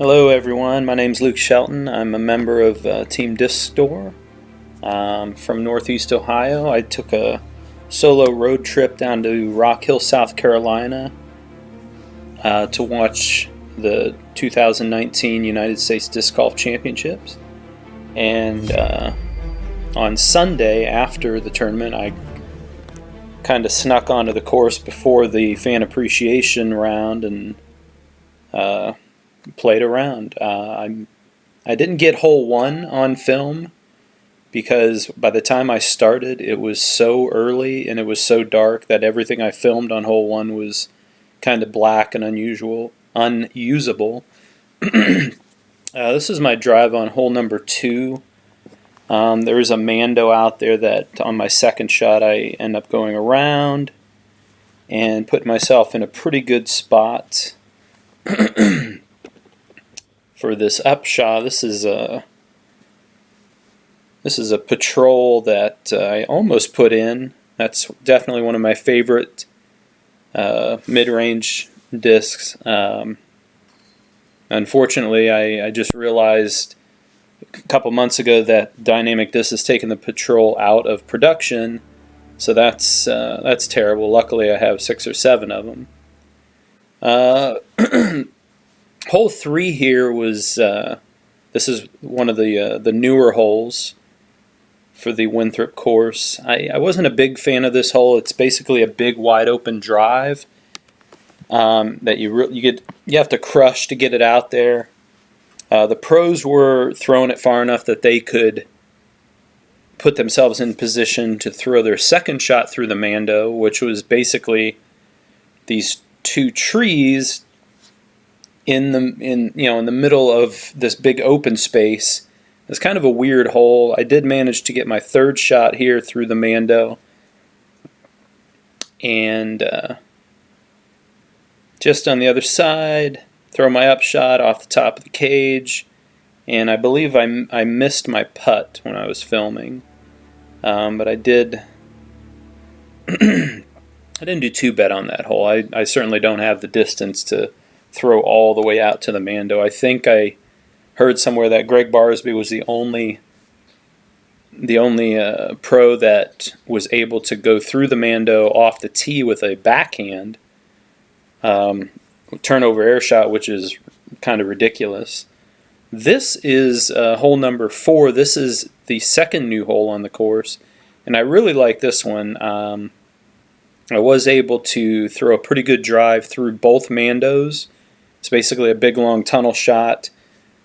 Hello everyone, my name's Luke Shelton. I'm a member of Team Disc Store from Northeast Ohio. I took a solo road trip down to Rock Hill, South Carolina to watch the 2019 United States Disc Golf Championships. And on Sunday after the tournament, I kind of snuck onto the course before the fan appreciation round and played around. I didn't get hole one on film because by the time I started it was so early and it was so dark that everything I filmed on hole one was kind of black and unusable. This is my drive on hole number 2. There is a Mando out there that on my second shot I end up going around and put myself in a pretty good spot for this upshot. This is a patrol that I almost put in. That's definitely one of my favorite mid-range discs. Unfortunately, I just realized a couple months ago that Dynamic Disc has taken the patrol out of production, so that's terrible. Luckily, I have 6 or 7 of them. Hole 3 here was this is one of the newer holes for the Winthrop course. I wasn't a big fan of this hole. It's basically a big wide open drive that you have to crush to get it out there. The pros were throwing it far enough that they could put themselves in position to throw their second shot through the Mando, which was basically these 2 trees in the middle of this big open space. It's kind of a weird hole. I did manage to get my third shot here through the Mando, and just on the other side, throw my upshot off the top of the cage, and I believe I missed my putt when I was filming, but I did. I didn't do too bad on that hole. I certainly don't have the distance to throw all the way out to the Mando. I think I heard somewhere that Greg Barsby was the only pro that was able to go through the Mando off the tee with a backhand turnover air shot, which is kind of ridiculous. This is hole number 4. This is the second new hole on the course, and I really like this one. I was able to throw a pretty good drive through both Mandos. It's basically a big long tunnel shot.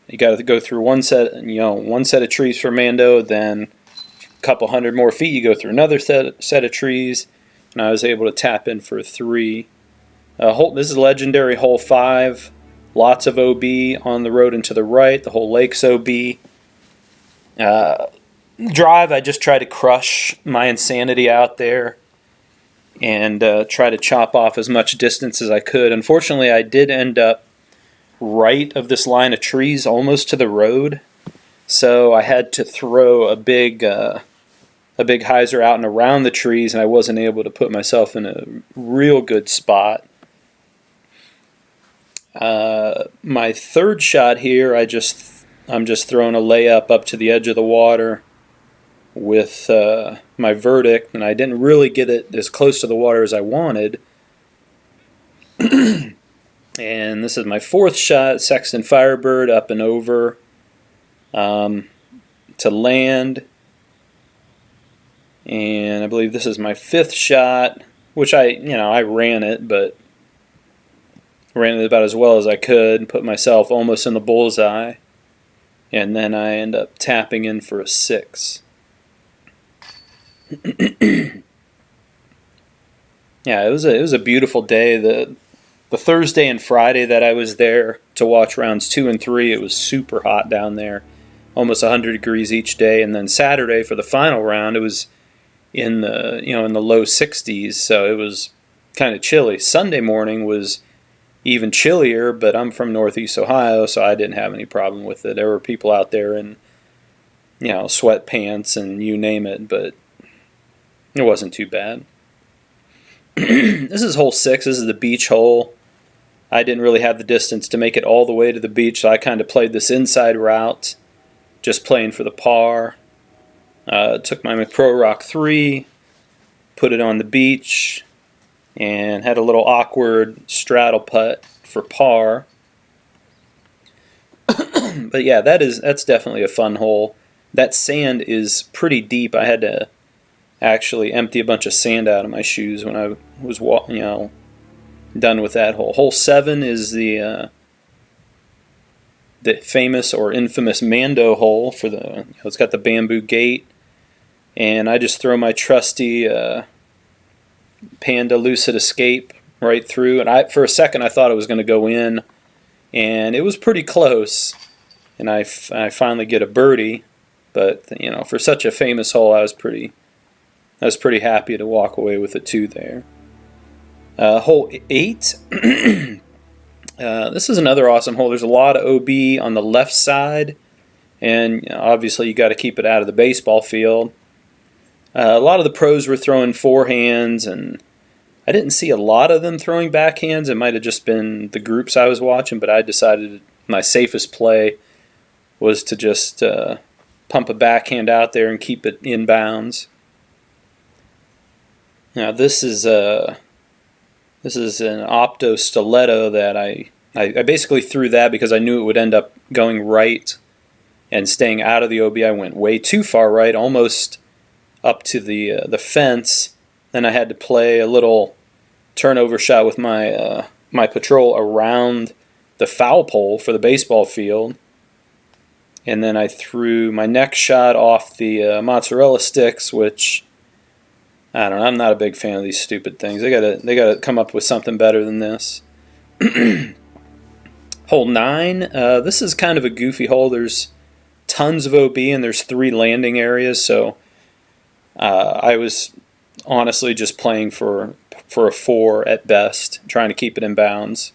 You got to go through one set of trees for Mando, then a couple hundred more feet you go through another set of trees, and I was able to tap in for 3. This is legendary hole 5. Lots of OB on the road and to the right. The whole lake's OB. Drive, I just try to crush my insanity out there and try to chop off as much distance as I could. Unfortunately, I did end up right of this line of trees, almost to the road, so I had to throw a big hyzer out and around the trees, and I wasn't able to put myself in a real good spot. My third shot here, I'm just throwing a layup up to the edge of the water with my verdict, and I didn't really get it as close to the water as I wanted. And this is my 4th shot, Sexton Firebird, up and over to land. And I believe this is my 5th shot, which I ran it, but ran it about as well as I could, put myself almost in the bullseye, and then I end up tapping in for a 6. Yeah, it was a beautiful day. The Thursday and Friday that I was there to watch rounds 2 and 3, it was super hot down there, almost 100 degrees each day. And then Saturday for the final round, it was in the low 60s, so it was kind of chilly. Sunday morning was even chillier, but I'm from Northeast Ohio, so I didn't have any problem with it. There were people out there in sweatpants and you name it, but it wasn't too bad. This is hole 6. This is the beach hole. I didn't really have the distance to make it all the way to the beach, so I kind of played this inside route, just playing for the par. Took my McPro Rock 3, put it on the beach, and had a little awkward straddle putt for par. But yeah, that's definitely a fun hole. That sand is pretty deep. I had to actually empty a bunch of sand out of my shoes when I was done with that hole. Hole 7 is the famous or infamous Mando hole for it's got the bamboo gate, and I just throw my trusty Panda Lucid Escape right through, and for a second I thought it was going to go in, and it was pretty close, and I finally get a birdie, but for such a famous hole, I was pretty happy to walk away with a 2 there. Hole 8. This is another awesome hole. There's a lot of OB on the left side, and obviously you got to keep it out of the baseball field. A lot of the pros were throwing forehands, and I didn't see a lot of them throwing backhands. It might have just been the groups I was watching, but I decided my safest play was to just pump a backhand out there and keep it inbounds. Now this is an Opto Stiletto that I basically threw that because I knew it would end up going right and staying out of the OB. I went way too far right, almost up to the fence. Then I had to play a little turnover shot with my patrol around the foul pole for the baseball field. And then I threw my next shot off the mozzarella sticks, which I don't know. I'm not a big fan of these stupid things. They gotta come up with something better than this. Hole 9. This is kind of a goofy hole. There's tons of OB and there's 3 landing areas. So I was honestly just playing for a 4 at best, trying to keep it in bounds.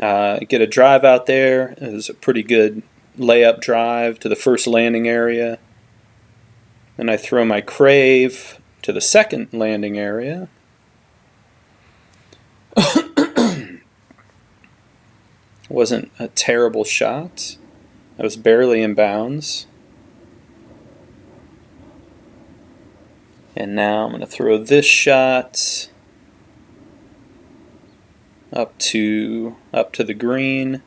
Get a drive out there. It was a pretty good layup drive to the first landing area. Then I throw my crave to the second landing area. Wasn't a terrible shot. I was barely in bounds. And now I'm going to throw this shot up to the green.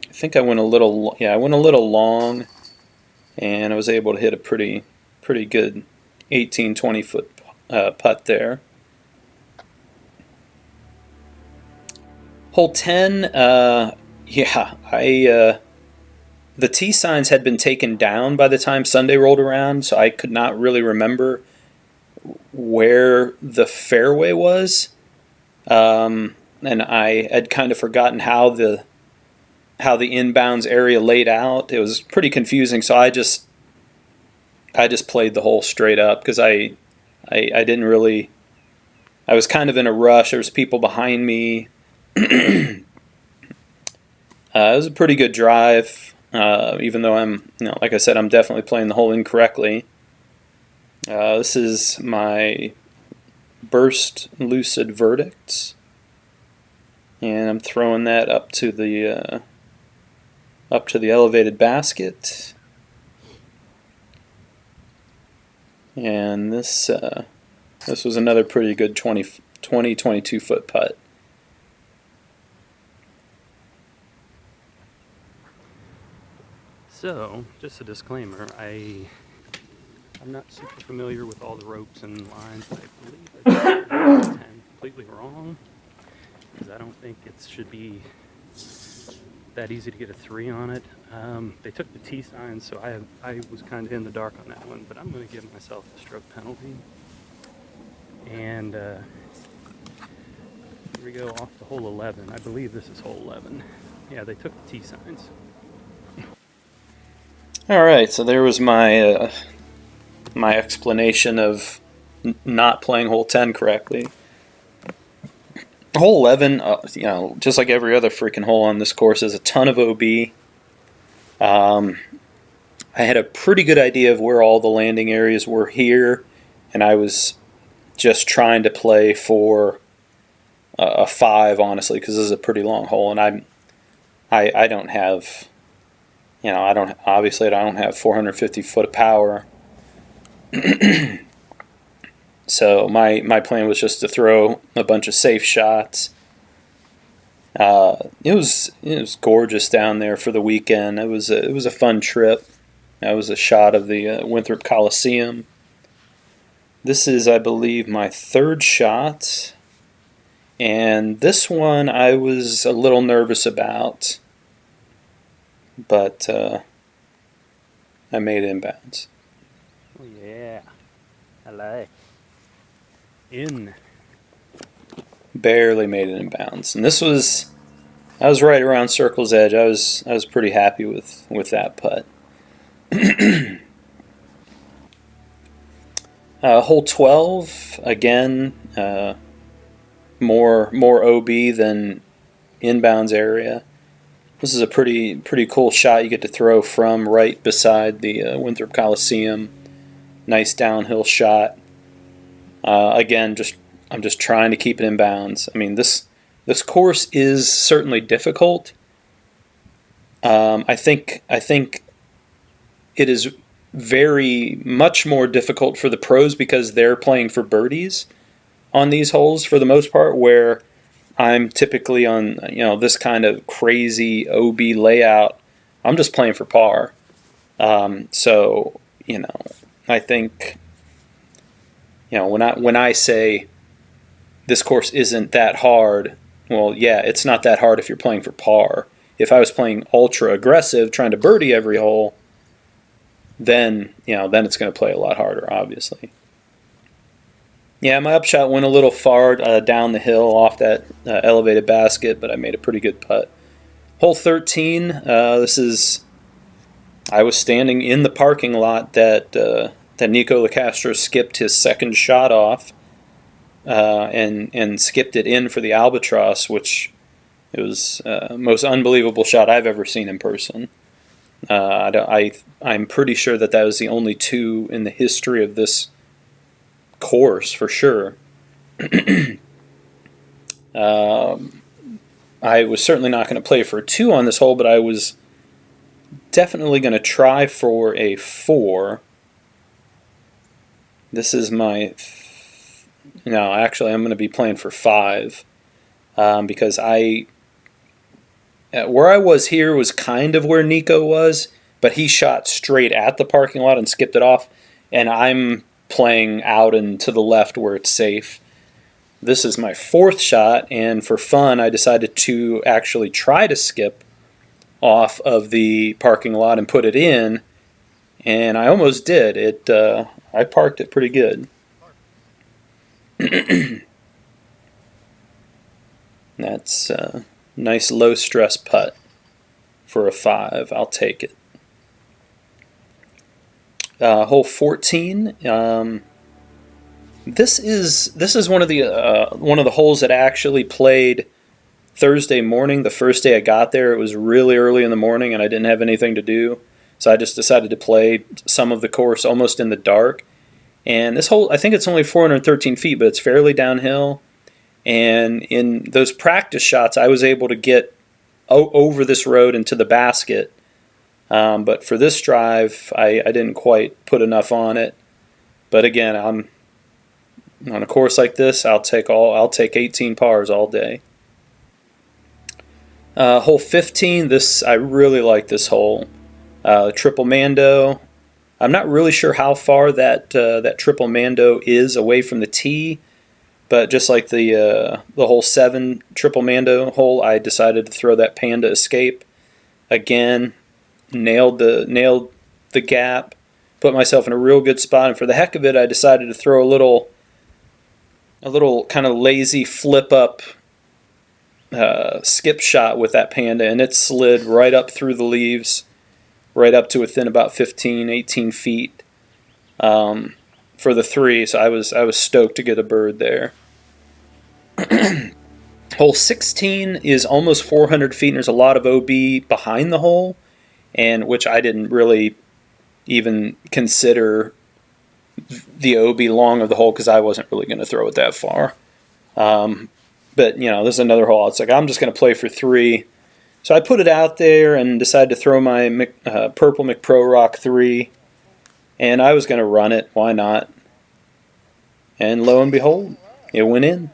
I think I went a little long, and I was able to hit a pretty good 18-20 foot putt there. Hole 10, the tee signs had been taken down by the time Sunday rolled around, so I could not really remember where the fairway was, and I had kind of forgotten how the inbounds area laid out. It was pretty confusing, so I just played the hole straight up because I didn't really. I was kind of in a rush. There was people behind me. It was a pretty good drive, even though I'm, like I said, I'm definitely playing the hole incorrectly. This is my burst lucid verdicts, and I'm throwing that up to the elevated basket. And this was another pretty good 22 foot putt. So, just a disclaimer, I'm not super familiar with all the ropes and lines, but I believe it's 10 completely wrong, because I don't think it should be that easy to get a 3 on it. They took the T signs, so I was kind of in the dark on that one, but I'm going to give myself a stroke penalty. And here we go off to hole 11. I believe this is hole 11. Yeah, they took the T signs. All right, so there was my my explanation of not playing hole 10 correctly. Hole 11, just like every other freaking hole on this course, is a ton of OB. I had a pretty good idea of where all the landing areas were here, and I was just trying to play for a 5, honestly, because this is a pretty long hole, and I don't have, I don't have 450 foot of power. So my plan was just to throw a bunch of safe shots. It was gorgeous down there for the weekend. It was a fun trip. That was a shot of the Winthrop Coliseum. This is, I believe, my 3rd shot, and this one I was a little nervous about, but I made inbounds. Oh yeah, I like in. Barely made it inbounds, and I was right around circle's edge. I was pretty happy with that putt. Hole 12 again, more OB than inbounds area. This is a pretty cool shot you get to throw from right beside the Winthrop Coliseum. Nice downhill shot. Again, I'm just trying to keep it in bounds. I mean, this course is certainly difficult. I think it is very much more difficult for the pros because they're playing for birdies on these holes for the most part, where I'm typically on this kind of crazy OB layout. I'm just playing for par. So I think when I say this course isn't that hard, well, yeah, it's not that hard if you're playing for par. If I was playing ultra aggressive, trying to birdie every hole, then it's going to play a lot harder, obviously. Yeah, my upshot went a little far down the hill off that elevated basket, but I made a pretty good putt. Hole 13, I was standing in the parking lot that Nico LaCastro skipped his 2nd shot off, and skipped it in for the albatross, which it was the most unbelievable shot I've ever seen in person. I'm pretty sure that was the only 2 in the history of this course, for sure. I was certainly not going to play for a 2 on this hole, but I was definitely going to try for a 4. This is my... No, actually, I'm going to be playing for 5, because where I was here was kind of where Nico was, but he shot straight at the parking lot and skipped it off, and I'm playing out and to the left where it's safe. This is my 4th shot, and for fun, I decided to actually try to skip off of the parking lot and put it in, and I almost did. I parked it pretty good. That's a nice low stress putt for a 5. I'll take it. Hole 14. This is one of the holes that I actually played Thursday morning. The first day I got there, it was really early in the morning, and I didn't have anything to do, so I just decided to play some of the course almost in the dark. And this hole, I think it's only 413 feet, but it's fairly downhill. And in those practice shots, I was able to get over this road into the basket. But for this drive, I didn't quite put enough on it. But again, on a course like this, I'll take 18 pars all day. Hole 15. I really like this hole. Triple Mando. I'm not really sure how far that Triple Mando is away from the tee, but just like the hole 7 Triple Mando hole, I decided to throw that Panda Escape again. Nailed the gap, put myself in a real good spot, and for the heck of it, I decided to throw a little kind of lazy flip up skip shot with that Panda, and it slid right up through the leaves, right up to within about 15, 18 feet for the 3. So I was stoked to get a bird there. Hole 16 is almost 400 feet, and there's a lot of OB behind the hole, and which I didn't really even consider the OB long of the hole because I wasn't really going to throw it that far. But, you know, this is another hole. It's like, I'm just going to play for 3. So I put it out there and decided to throw my Purple McPro Rock 3. And I was going to run it. Why not? And lo and behold, it went in.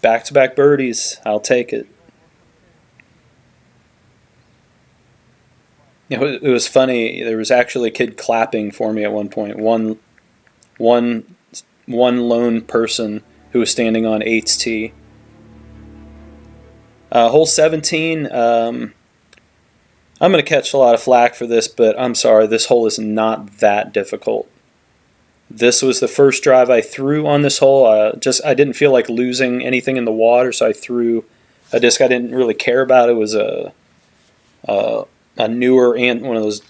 Back-to-back birdies. I'll take it. It was funny. There was actually a kid clapping for me at one point. One lone person who was standing on 8's tee. Hole 17. I'm going to catch a lot of flack for this, but I'm sorry. This hole is not that difficult. This was the first drive I threw on this hole. I didn't feel like losing anything in the water, so I threw a disc I didn't really care about. It was a newer one of those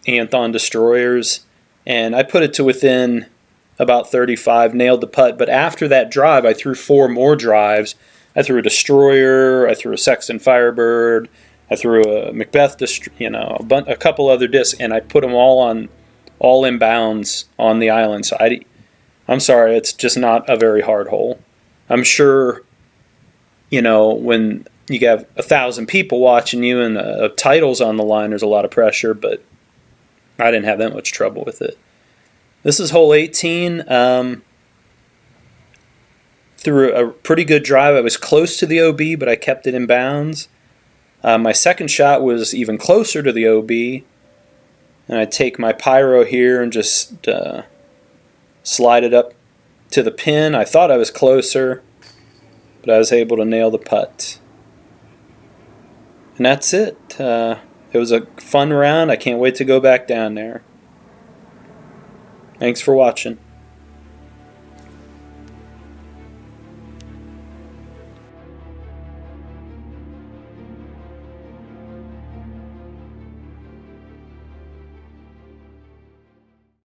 Anthon destroyers, and I put it to within about 35, nailed the putt. But after that drive, I threw 4 more drives. I threw a destroyer, I threw a Sexton Firebird, I threw a Macbeth, a couple other discs, and I put them all in bounds on the island. So I'm sorry, it's just not a very hard hole. I'm sure, when you have 1,000 people watching you and a title's on the line, there's a lot of pressure, but I didn't have that much trouble with it. This is hole 18. Threw a pretty good drive. I was close to the OB, but I kept it in bounds. My second shot was even closer to the OB. And I take my pyro here and just slide it up to the pin. I thought I was closer, but I was able to nail the putt. And that's it. It was a fun round. I can't wait to go back down there. Thanks for watching.